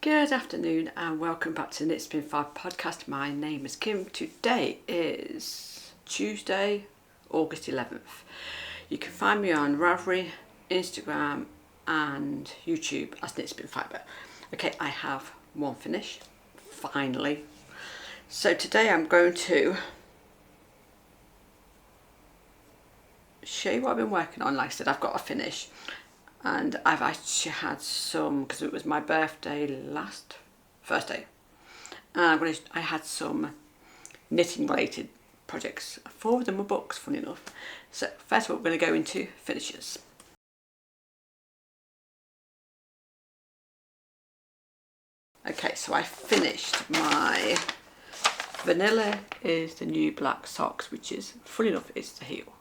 Good afternoon and welcome back to the Knitspinfibre podcast. My name is Kim. Today is Tuesday, August 11th. You can find me on Ravelry, Instagram and YouTube as Knitspinfibre. Okay, I have one finish, finally. So today I'm going to show you what I've been working on. Like I said, I've got a finish. And I've actually had some, because it was my birthday last Thursday, and I had some knitting related projects. 4 of them were books, funny enough. So first of all, we're going to go into finishes. Okay, so I finished my vanilla is the new black socks, which is, funny enough, it's the heel.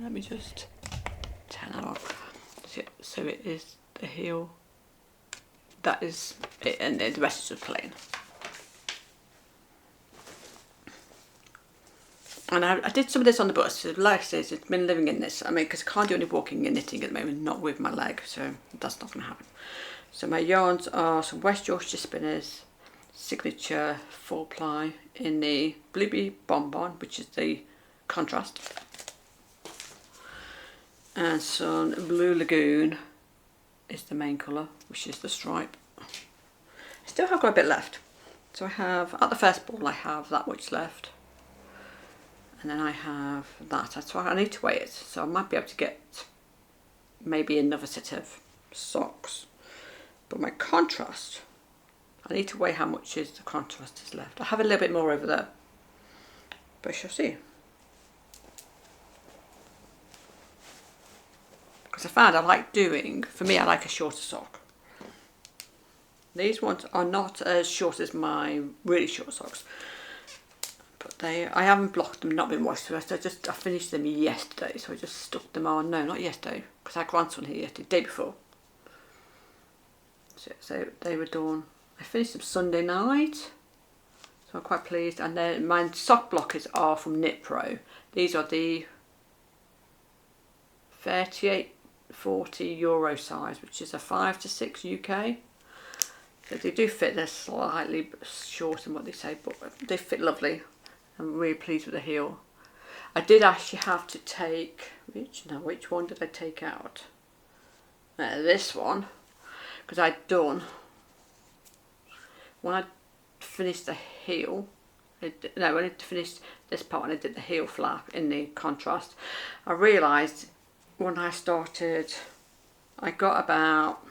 Let me just turn that on. So it is the heel, that is it, and then the rest is just plain. And I did some of this on the bus. So like I said, it's been living in this. I mean, because I can't do any walking and knitting at the moment, not with my leg, so that's not going to happen. So my yarns are some West Yorkshire Spinners signature 4-ply in the Blueberry Bonbon, which is the contrast. And some Blue Lagoon is the main colour, which is the stripe. I still have got a bit left. So I have, at the first ball, I have that much left. And then I have that. So I need to weigh it. So I might be able to get maybe another set of socks. But my contrast, I need to weigh how much is the contrast is left. I have a little bit more over there. But I shall see. Because I found I like doing, for me I like a shorter sock. These ones are not as short as my really short socks. But I haven't blocked them, not been washed. So I finished them yesterday, so I just stuck them on. No, not yesterday, because I had grandson here yesterday, the day before. So they were done. I finished them Sunday night, so I'm quite pleased. And then my sock blockers are from Knit Pro. These are the 38-40 euro size, which is a 5 to 6 UK. So they do fit. They're slightly short than what they say, but they fit lovely. I'm really pleased with the heel. I did actually have to take which one did I take out? This one, because I'd done when I finished the heel. When I finished this part and I did the heel flap in the contrast, I realised when I started, I got about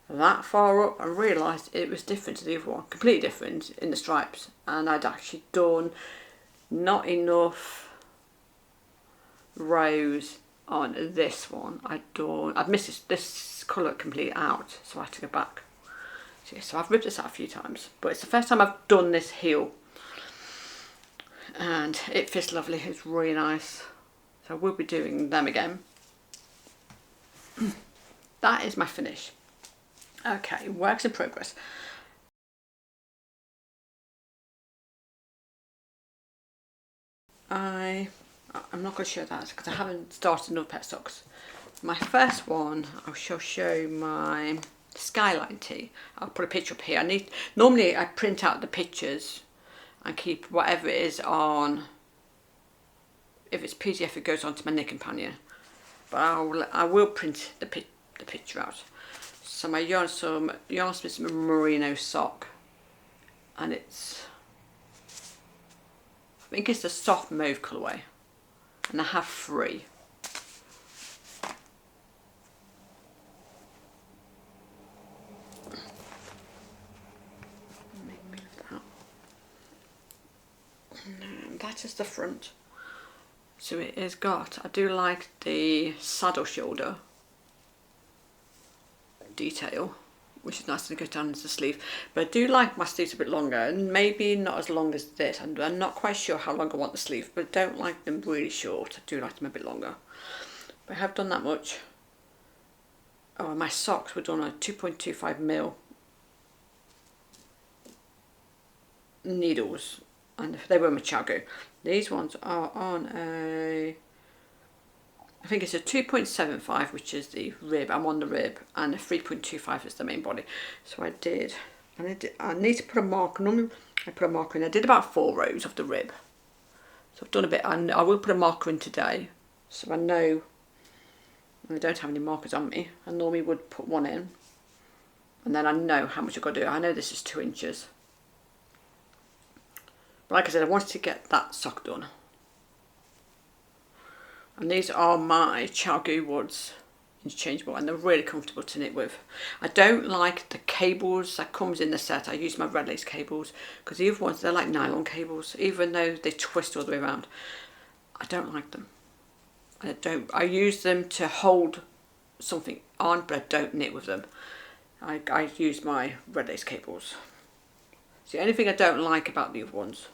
that far up and realised it was different to the other one, completely different in the stripes, and I'd actually done not enough rows on this one. I'd missed this colour completely out, so I had to go back. So I've ripped this out a few times, but it's the first time I've done this heel, and it fits lovely. It's really nice. So we'll be doing them again. That is my finish. Okay, works in progress. I'm not going to show that because I haven't started another pair of socks. My first one, I shall show my Skyline tee. I'll put a picture up here. Normally I print out the pictures and keep whatever it is on. If it's PDF, it goes onto my Knit Companion, but I will print the picture out. So my yarn, some Smith's merino sock, and it's, I think it's the soft mauve colourway, and I have 3. Let me move that. That is the front. So it has got, I do like the saddle shoulder detail, which is nice to go down into the sleeve, but I do like my sleeves a bit longer, and maybe not as long as this. I'm not quite sure how long I want the sleeve, but I don't like them really short. I do like them a bit longer, but I have done that much. Oh, and my socks were done on 2.25mm needles, and they were Machago. These ones are on a I think it's a 2.75, which is the rib. I'm on the rib, and a 3.25 is the main body. So I need to put a marker. Normally I put a marker in. I did about 4 rows of the rib. So I've done a bit. I will put a marker in today, so I know. I don't have any markers on me. I normally would put one in, and then I know how much I've got to do. I know this is 2 inches. But like I said, I wanted to get that sock done. And these are my teacup woods interchangeable, and they're really comfortable to knit with. I don't like the cables that comes in the set. I use my red lace cables, because the other ones, they're like nylon cables, even though they twist all the way around. I don't like them. I use them to hold something on, but I don't knit with them. I use my red lace cables. It's the only thing I don't like about the other ones.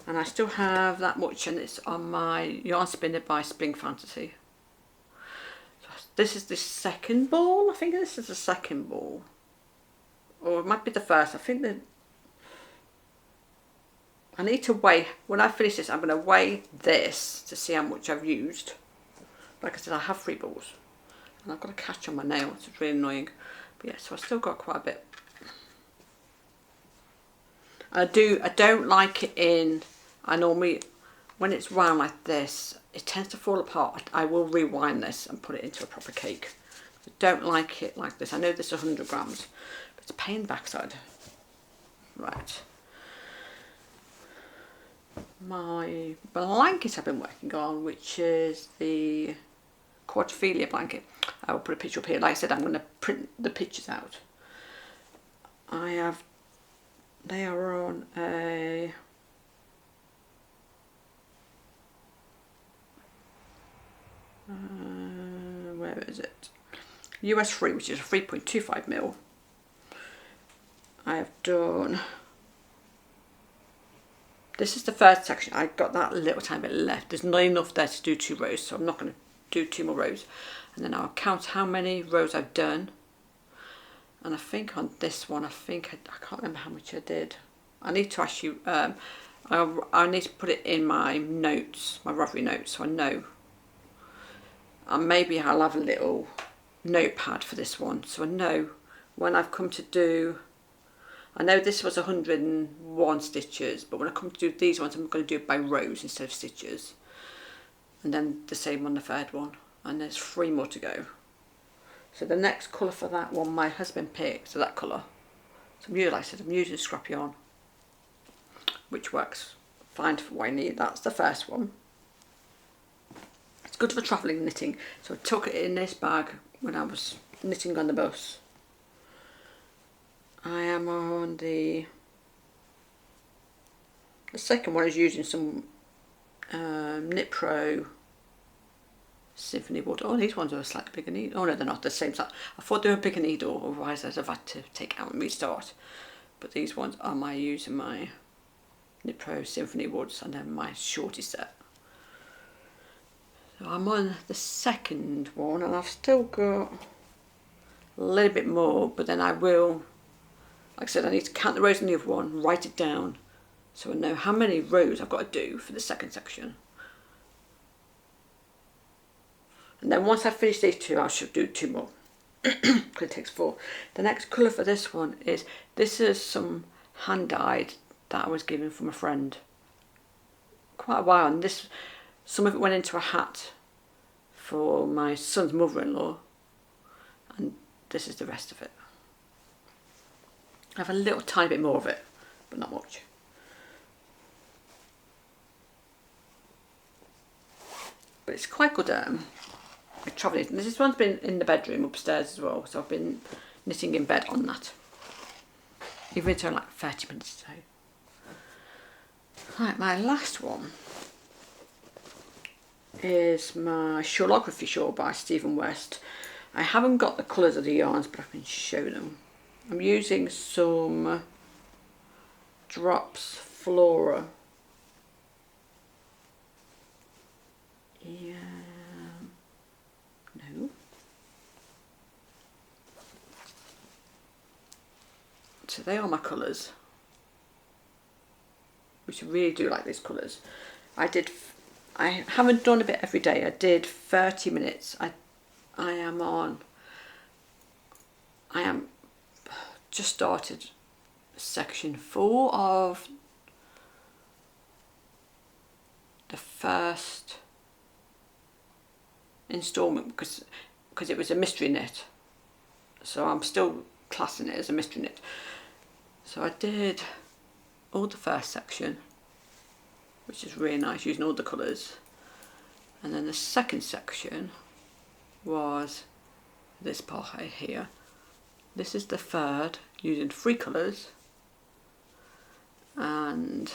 And I still have that much, and it's on my yarn spinner by Spring Fantasy. So this is the second ball. I think this is the second ball, or it might be the first. I think that I need to weigh. When I finish this, I'm going to weigh this to see how much I've used. Like I said, I have 3 balls, and I've got a catch on my nail. It's really annoying, but yeah. So I've still got quite a bit. I don't like it in. I normally, when it's round like this, it tends to fall apart. I will rewind this and put it into a proper cake. I don't like it like this. I know this is 100 grams, but it's a pain in the backside. Right. My blanket I've been working on, which is the quadrophenia blanket. I will put a picture up here. Like I said, I'm going to print the pictures out. They are on a where is it? US 3, which is a 3.25mm. I have done. This is the first section. I got that little tiny bit left. There's not enough there to do 2 rows, so I'm not going to do 2 more rows. And then I'll count how many rows I've done. And I think on this one, I can't remember how much I did. I need to actually, I need to put it in my notes, my Ravelry notes, so I know. And maybe I'll have a little notepad for this one, so I know when I've come to do. I know this was 101 stitches, but when I come to do these ones, I'm going to do it by rows instead of stitches. And then the same on the third one, and there's 3 more to go. So the next colour for that one, my husband picked, so that colour. So like I said, I'm using scrap yarn, which works fine for what I need. That's the first one. It's good for travelling knitting. So I took it in this bag when I was knitting on the bus. I am on the second one is using some Knit Pro Symphony wood. Oh, these ones are a slightly bigger needle. Oh no, they're not the same size. I thought they were a bigger needle, otherwise I'd have had to take it out and restart. But these ones are using my Knit Pro Symphony woods, and then my shorty set. So I'm on the second one, and I've still got a little bit more, but then I will, like I said, I need to count the rows in the other one, write it down, so I know how many rows I've got to do for the second section. And then once I finish these 2, I should do 2 more, because it takes 4. The next colour for this one is, this is some hand dyed that I was given from a friend quite a while, and this, some of it went into a hat for my son's mother-in-law, and this is the rest of it. I have a little tiny bit more of it, but not much. But it's quite good travelling. This one's been in the bedroom upstairs as well, so I've been knitting in bed on that. Even it's only like 30 minutes today. Right, my last one is my Shawlography shawl by Stephen West. I haven't got the colours of the yarns, but I can show them. I'm using some Drops Flora. Yeah, no. So they are my colours, which I really do like these colours. I did I haven't done a bit every day. I did 30 minutes. I am just started section 4 of the first installment because it was a mystery knit, so I'm still classing it as a mystery knit. So I did all the first section, which is really nice, using all the colours, and then the second section was this part here. This is the third, using 3 colours, and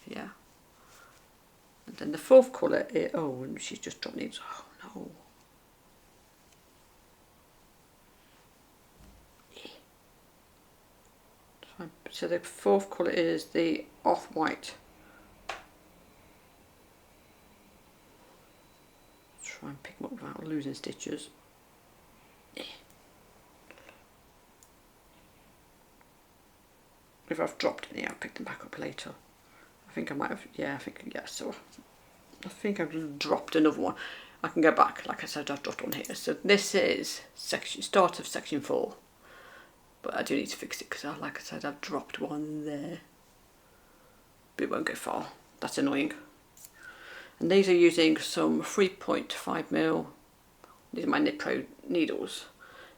yeah, and then the fourth colour is, oh, and she's just dropped needles. Oh no. So the fourth colour is the off-white. Try and pick them up without losing stitches. If I've dropped any, I'll pick them back up later. I think I might have, yeah, so I think I've dropped another one. I can go back, like I said, I've dropped one here. So this is start of section 4. But I do need to fix it because, like I said, I've dropped one there. But it won't go far. That's annoying. And these are using some 3.5mm. These are my Knit Pro needles.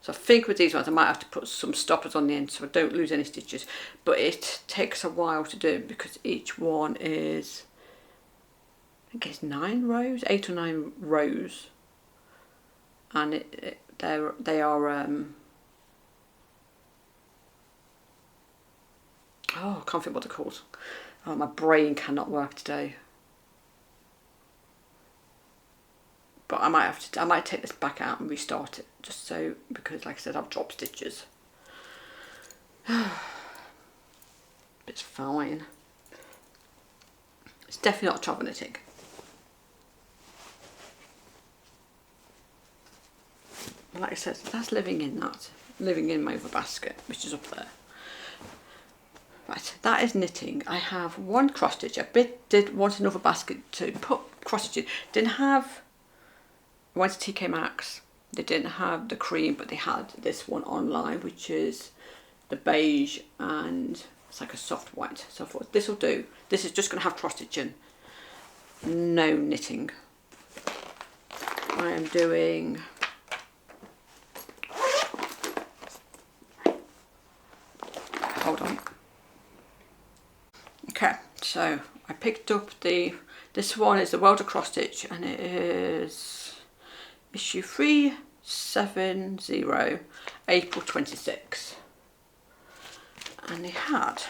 So I think with these ones I might have to put some stoppers on the end so I don't lose any stitches. But it takes a while to do because each one is, I think it's 9 rows, 8 or 9 rows. And they are oh, I can't think what they're called. Oh, my brain cannot work today. But I might take this back out and restart it, just so, because like I said, I've dropped stitches. It's fine. It's definitely not travel knitting. Like I said, that's living in my other basket, which is up there. Right, that is knitting. I have one cross stitch. I did want another basket to put cross stitch in. Didn't have, I went to TK Maxx. They didn't have the cream, but they had this one online, which is the beige and it's like a soft white. So I thought this will do. This is just going to have cross stitching, no knitting. I am doing hold on. Okay, so I picked up this one is the welder cross stitch and it is issue 370, April 26. And they had,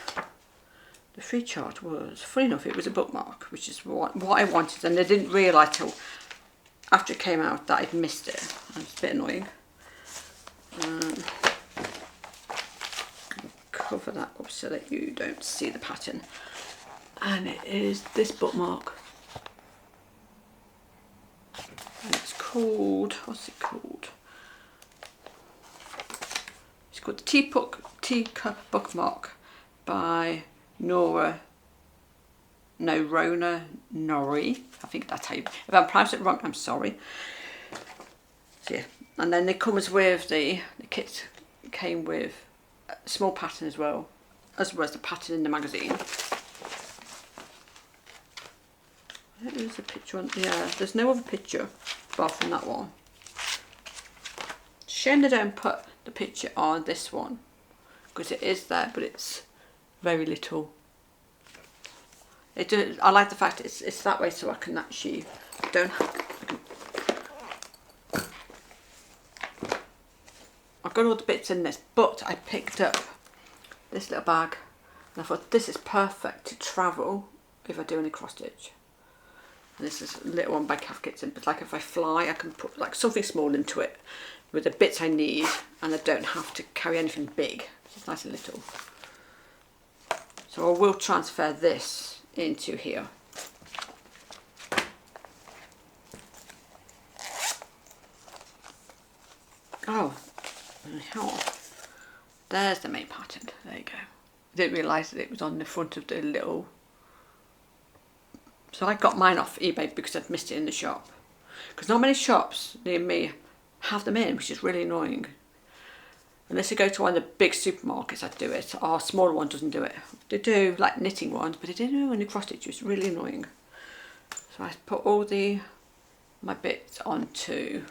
the free chart was, funny enough, it was a bookmark, which is what I wanted, and I didn't realise till after it came out that I'd missed it. And it's a bit annoying. Cover that up so that you don't see the pattern. And it is this bookmark. And it's called, what's it called? It's called the Teacup bookmark by Rona Nori. I think that's how you, if I pronounce it wrong, I'm sorry. So yeah, and then it comes with the kit came with a small pattern as well as the pattern in the magazine. There is a picture on, yeah, there's no other picture apart from that one. Shame they don't put the picture on this one because it is there, but it's very little. I like the fact it's that way, so I can actually I've got all the bits in this, but I picked up this little bag and I thought this is perfect to travel if I do any cross stitch. And this is a little one by Calf Kitson, but like if I fly I can put like something small into it with the bits I need and I don't have to carry anything big. It's nice and little. So I will transfer this into here. Oh, there's the main pattern. There you go. I didn't realise that it was on the front of the little So I got mine off eBay because I'd missed it in the shop. Because not many shops near me have them in, which is really annoying. Unless you go to one of the big supermarkets that do it, our smaller one doesn't do it. They do like knitting ones, but they don't do any cross stitch. It's really annoying. So I put all my bits onto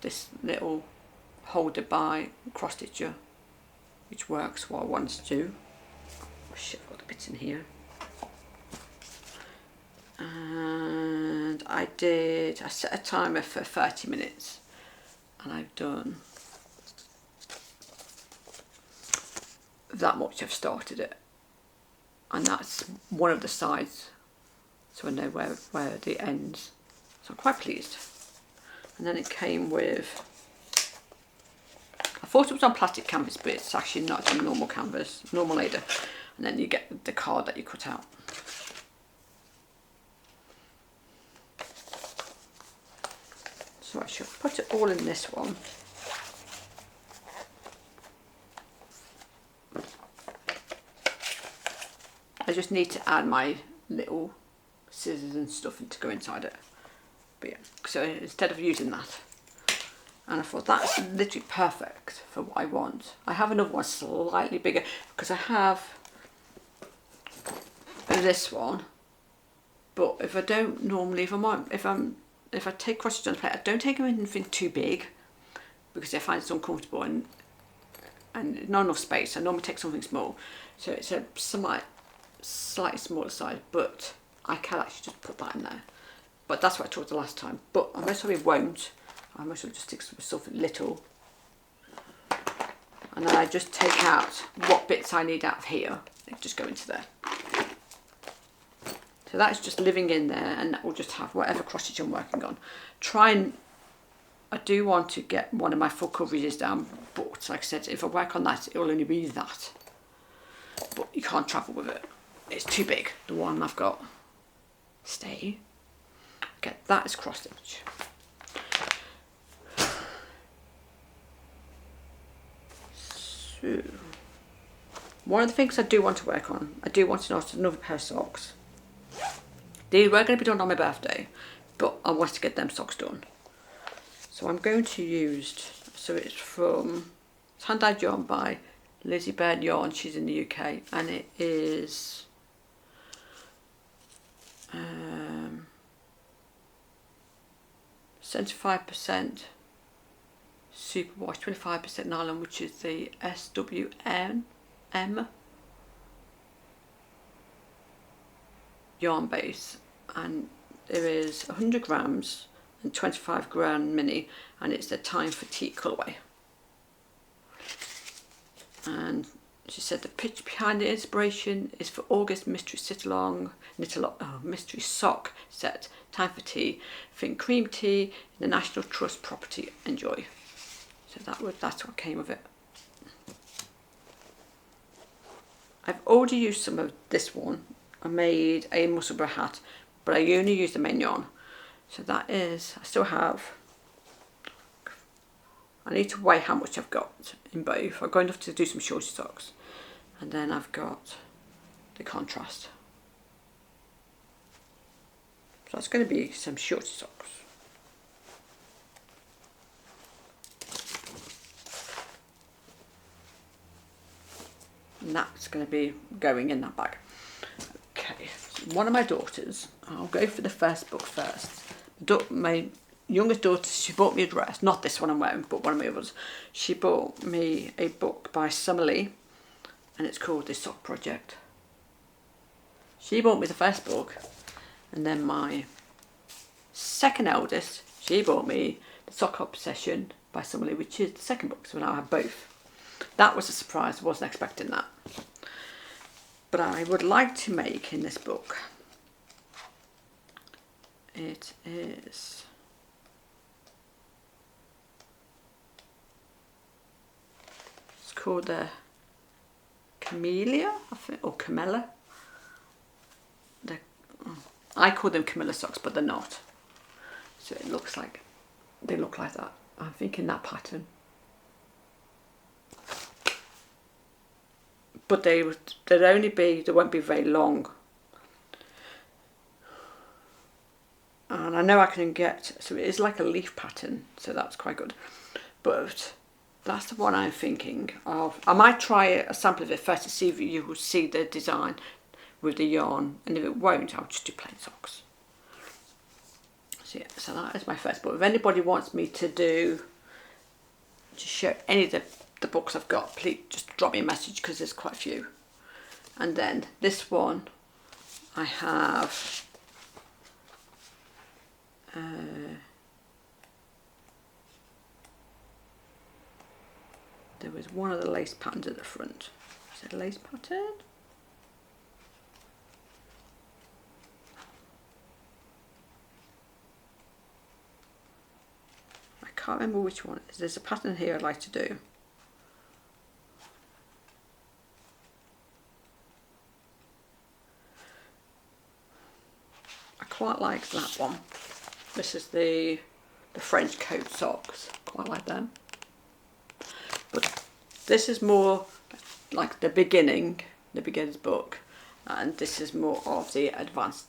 this little holder by cross stitcher, which works what I want to do. Oh shit, I've got the bits in here. And I set a timer for 30 minutes and I've done that much. I've started it, and that's one of the sides, so I know where it ends, so I'm quite pleased. And then it came with, I thought it was on plastic canvas, but it's actually not. It's on normal canvas, normal leather, and then you get the card that you cut out. So I should put it all in this one. I just need to add my little scissors and stuff to go inside it. But yeah, so instead of using that, and I thought that's literally perfect for what I want. I have another one slightly bigger because I have this one, but if I don't normally, if I take cross stitch on the plate, I don't take anything too big because I find it's uncomfortable and not enough space. I normally take something small, so it's a slightly smaller size, but I can actually just put that in there. But that's what I taught the last time, but I most probably won't. I most probably just stick with something little, and then I just take out what bits I need out of here and just go into there. So that's just living in there, and that will just have whatever cross stitch I'm working on. I do want to get one of my full coverages down, but like I said, if I work on that, it will only be that. But you can't travel with it. It's too big, the one I've got. Stay. Okay, that is cross stitch. So, one of the things I do want to work on, I do want to know another pair of socks. They were going to be done on my birthday, but I wanted to get them socks done. So I'm going to use, so it's hand-dyed yarn by Lizzie Baird Yarn. She's in the UK, and it is 75% superwash, 25% nylon, which is the SWM yarn base, and there is 100 grams and 25 gram mini, and it's the Time for Tea colourway. And she said the pitch behind the inspiration is for August mystery mystery sock set. Time for tea. Think cream tea in the National Trust property. Enjoy. So that's what came of it. I've already used some of this one. I made a Musselburgh hat, but I only used the main yarn. So that is, I still have, I need to weigh how much I've got in both. I've got enough to do some shorty socks. And then I've got the contrast. So that's going to be some shorty socks. And that's going to be going in that bag. Okay, so one of my daughters, I'll go for the first book first. My youngest daughter, she bought me a dress, not this one I'm wearing, but one of my others. She bought me a book by Summer Lee, and it's called The Sock Project. She bought me the first book, and then my second eldest, she bought me The Sock Obsession by Summer Lee, which is the second book, so now I have both. That was a surprise, I wasn't expecting that. But I would like to make in this book, it is, it's called the Camellia, I think, or Camella. I call them Camilla socks, but they're not. So it looks like, they look like that. I'm thinking that pattern. But they won't be very long. And I know I can get, so it is like a leaf pattern, so that's quite good. But that's the one I'm thinking of. I might try a sample of it first to see if you will see the design with the yarn, and if it won't, I'll just do plain socks. So yeah, so that is my first book. If anybody wants me to show any of the books I've got, please just drop me a message, because there's quite a few. And then this one I have there was one of the lace patterns at the front. Is it a lace pattern? I can't remember which one it is. There's a pattern here I'd like to do. I quite like that one. This is the French coat socks. Quite like them. But this is more like the beginner's book, and this is more of the advanced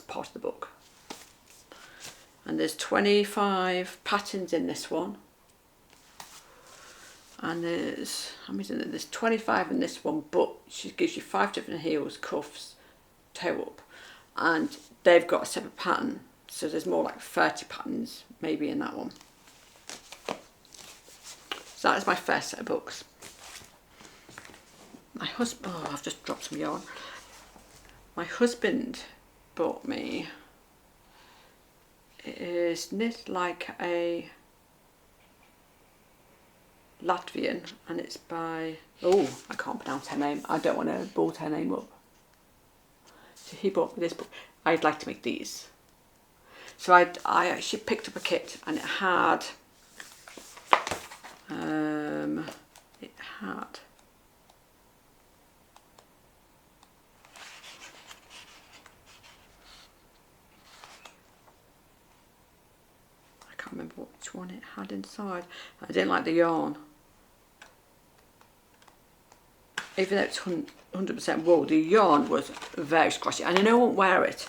part of the book. And there's 25 patterns in this one, and there's 25 in this one, but she gives you 5 different heels, cuffs, toe up, and they've got a separate pattern, so there's more like 30 patterns maybe in that one. So that is my first set of books. My husband, oh, I've just dropped some yarn. My husband bought me, it is knit like a Latvian, and it's by, oh, I can't pronounce her name. I don't want to bald her name up. So he bought me this book. I'd like to make these. So I actually picked up a kit, and it had I can't remember which one it had inside. I didn't like the yarn. Even though it's 100% wool, the yarn was very scratchy, and I know I won't wear it,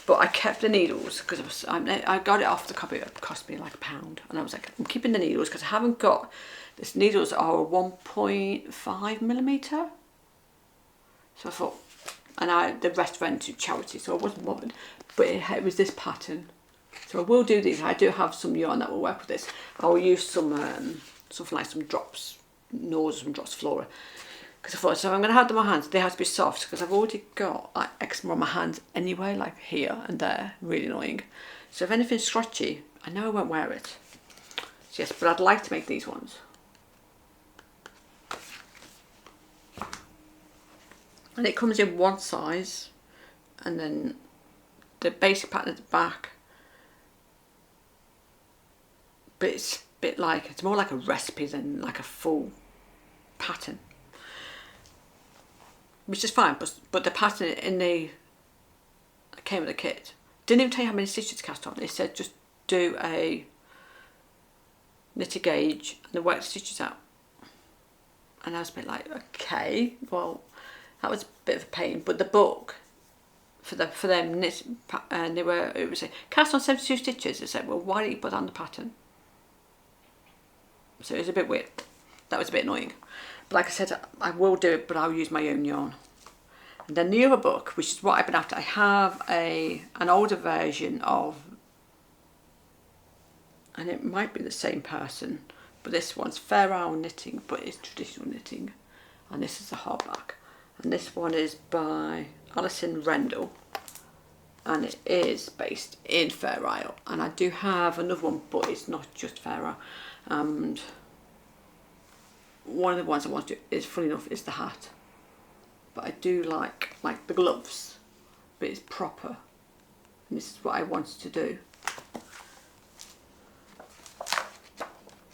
but I kept the needles because I got it off the copy. It cost me like £1, and I was like, I'm keeping the needles because I haven't got. These needles are 1.5mm, so I thought, and the rest went to charity, so I wasn't bothered. But it was this pattern, so I will do these. I do have some yarn that will work with this. I will use some something like some drops, Nors, some drops Flora. Because I thought, so I'm going to have them on my hands, they have to be soft, because I've already got like eczema on my hands anyway, like here and there, really annoying. So if anything's scratchy, I know I won't wear it. So yes, but I'd like to make these ones. And it comes in one size, and then the basic pattern at the back. But it's a bit like, it's more like a recipe than like a full pattern. Which is fine, but the pattern came with the kit. Didn't even tell you how many stitches to cast on. It said just do a knit a gauge and then work the stitches out. And I was a bit like, okay, well, that was a bit of a pain. But the book for them knit, and it was saying cast on 72 stitches. It said, well, why don't you put that on the pattern? So it was a bit weird. That was a bit annoying. But like I said, I will do it, but I'll use my own yarn. And then the other book, which is what I've been after, I have an older version of, and it might be the same person, but this one's Fair Isle Knitting, but it's traditional knitting. And this is the hardback. And this one is by Alison Rendell, and it is based in Fair Isle. And I do have another one, but it's not just Fair Isle. And one of the ones I want to do is, funny enough, is the hat. But I do like the gloves, but it's proper. And this is what I wanted to do.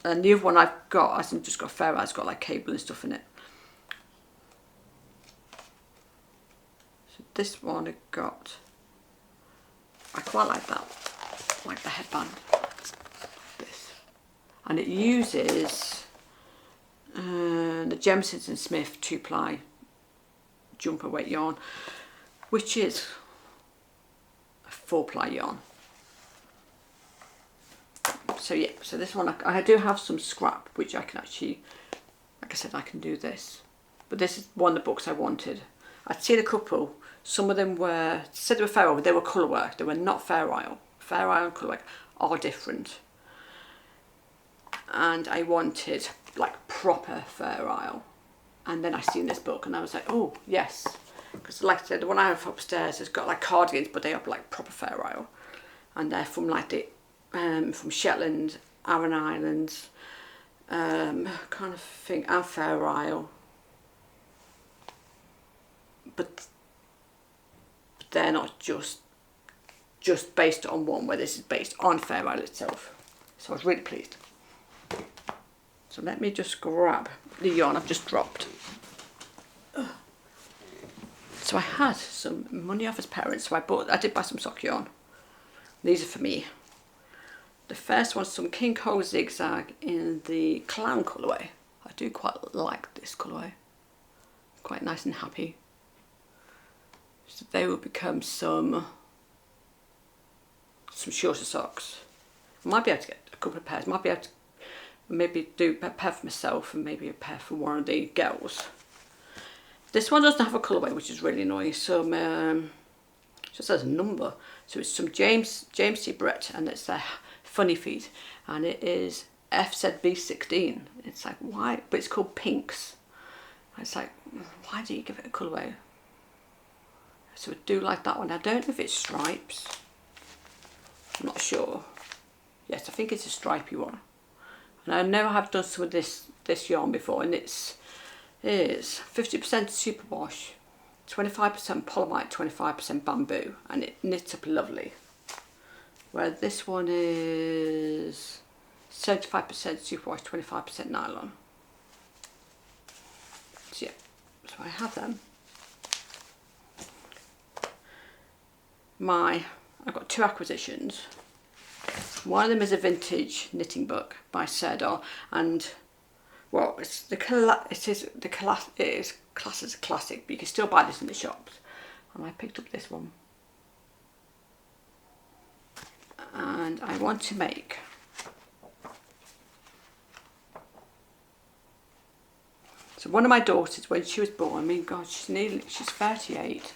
And the other one I've got, hasn't just got Fair Isle, it's got like cable and stuff in it. So this one I got, I quite like that, like the headband, this. And it uses the Jemison Smith 2-ply jumper weight yarn, which is a 4-ply yarn. So yeah, so this one, I do have some scrap, which I can actually, like I said, I can do this. But this is one of the books I wanted. I'd seen a couple. Some of them were, said they were Fair Isle, but they were colour work. They were not Fair Isle. Fair Isle and colour work are different. And I wanted like proper Fair Isle. And then I seen this book and I was like, oh yes. Because like I said, the one I have upstairs has got like cardigans, but they are like proper Fair Isle. And they're from like the, from Shetland, Aran Islands, kind of thing, and Fair Isle. But they're not just based on one, where this is based on Fair Isle itself. So I was really pleased. So let me just grab the yarn I've just dropped. So I had some money off as parents, so I did buy some sock yarn. These are for me. The first one's some King Cole Zigzag in the clown colourway. I do quite like this colourway. Quite nice and happy. So they will become some shorter socks. I might be able to get a couple of pairs. Might be able to maybe do a pair for myself and maybe a pair for one of the girls. This one doesn't have a colourway, which is really annoying. Some just says a number. So it's some James T. Brett, and it's their Funny Feet, and it is FZB16. It's like, why? But it's called Pinks. It's like, why do you give it a colourway? So I do like that one. I don't know if it's stripes. I'm not sure. Yes, I think it's a stripy one. And I know I have done some of this yarn before, and it is 50% superwash, 25% polymite, 25% bamboo, and it knits up lovely. Where this one is 75% superwash, 25% nylon. So yeah, so I have them. I've got two acquisitions. One of them is a vintage knitting book by Serdar, and well, it is classed as a classic, but you can still buy this in the shops. And I picked up this one, and I want to make so one of my daughters, when she was born, I mean, God, she's 38.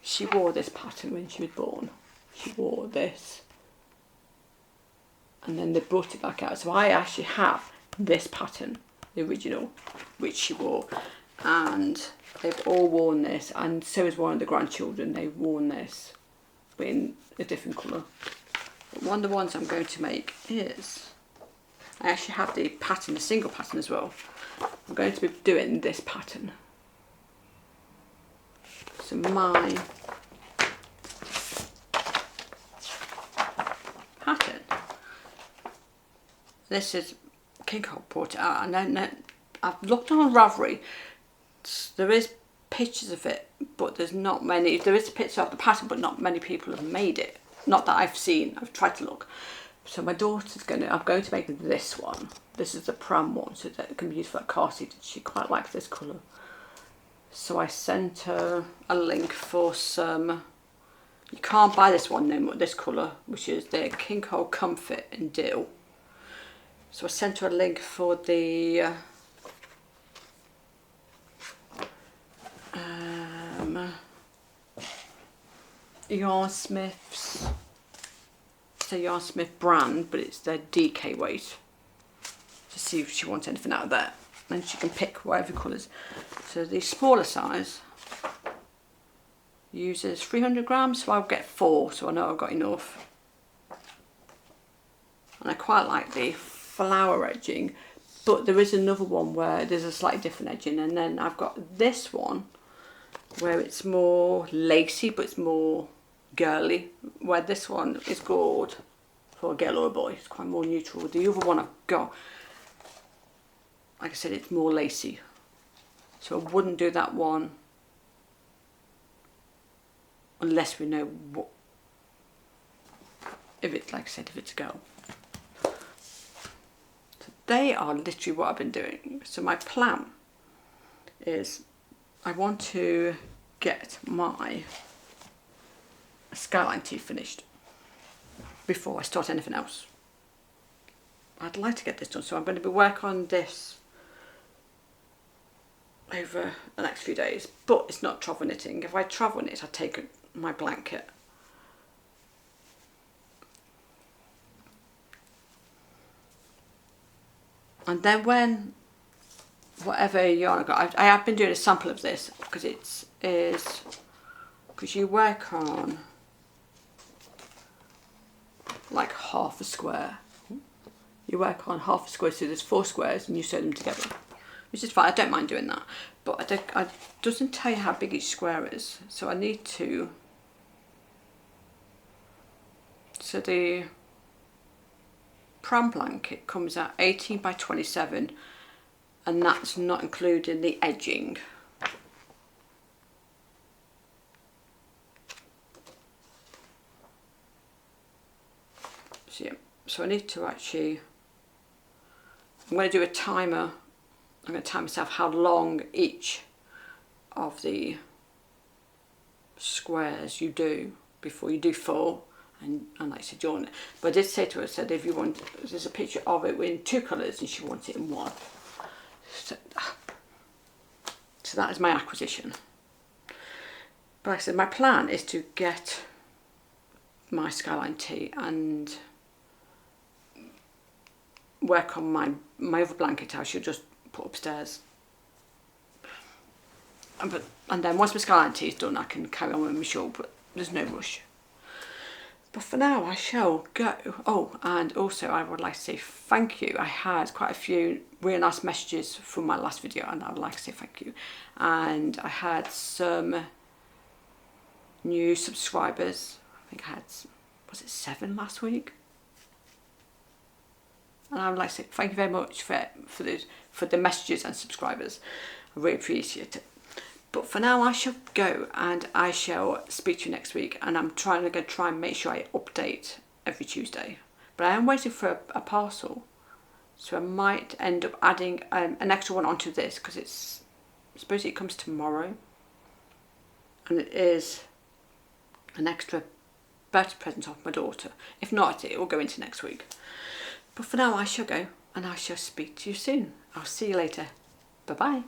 She wore this pattern when she was born. She wore this. And then they brought it back out. So I actually have this pattern, the original, which she wore. And they've all worn this. And so is one of the grandchildren. They've worn this, but in a different colour. But one of the ones I'm going to make is, I actually have the pattern, the single pattern as well. I'm going to be doing this pattern. So my pattern, this is King Cole brought it out, and then I've looked on Ravelry. There is pictures of it, but there's not many. There is a picture of the pattern, but not many people have made it. Not that I've seen. I've tried to look. So my daughter's I'm going to make this one. This is the pram one, so that it can be used for a car seat. She quite likes this colour. So I sent her a link for some, you can't buy this one no, this colour, which is the King Cole Comfort in Dill. So I sent her a link for the Yarn Smith's, it's a Yarn Smith brand, but it's their DK weight, to see if she wants anything out of that. And she can pick whatever colours. So the smaller size uses 300 grams, so I'll get 4, so I know I've got enough. And I quite like the flower edging, but there is another one where there's a slightly different edging, and then I've got this one where it's more lacy, but it's more girly, where this one is gold for a girl or a boy. It's quite more neutral. The other one I've got, like I said, it's more lacy, so I wouldn't do that one unless we know what, if it's, like I said, if it's a girl. So they are literally what I've been doing. So my plan is I want to get my skyline tee finished before I start anything else. I'd like to get this done, so I'm going to be working on this over the next few days, but it's not travel knitting. If I travel knit, I take my blanket. And then when whatever yarn I got, I have been doing a sample of this because because you work on like half a square. You work on half a square, so there's 4 squares and you sew them together, which is fine. I don't mind doing that, but it doesn't tell you how big each square is, so I need to. So the pram blanket comes out 18 by 27, and that's not including the edging. So yeah, so I need to actually, I'm going to do a timer. I'm going to time myself how long each of the squares you do before you do 4. And like I said, join it. But I did say to her, I said, if you want, there's a picture of it in 2 colours and she wants it in 1. So that is my acquisition. But like I said, my plan is to get my Skyline tee and work on my other blanket I should just put upstairs. And then once my Skyline tee is done, I can carry on with my shawl, but there's no rush. But for now, I shall go. Oh, and also I would like to say thank you. I had quite a few really nice messages from my last video, and I would like to say thank you. And I had some new subscribers. I think I had, was it 7 last week? And I would like to say thank you very much for the messages and subscribers. I really appreciate it. But for now, I shall go, and I shall speak to you next week. And I'm try and make sure I update every Tuesday. But I am waiting for a parcel, so I might end up adding an extra one onto this, because it's supposedly it comes tomorrow, and it is an extra birthday present off my daughter. If not, it will go into next week. But for now, I shall go, and I shall speak to you soon. I'll see you later. Bye bye.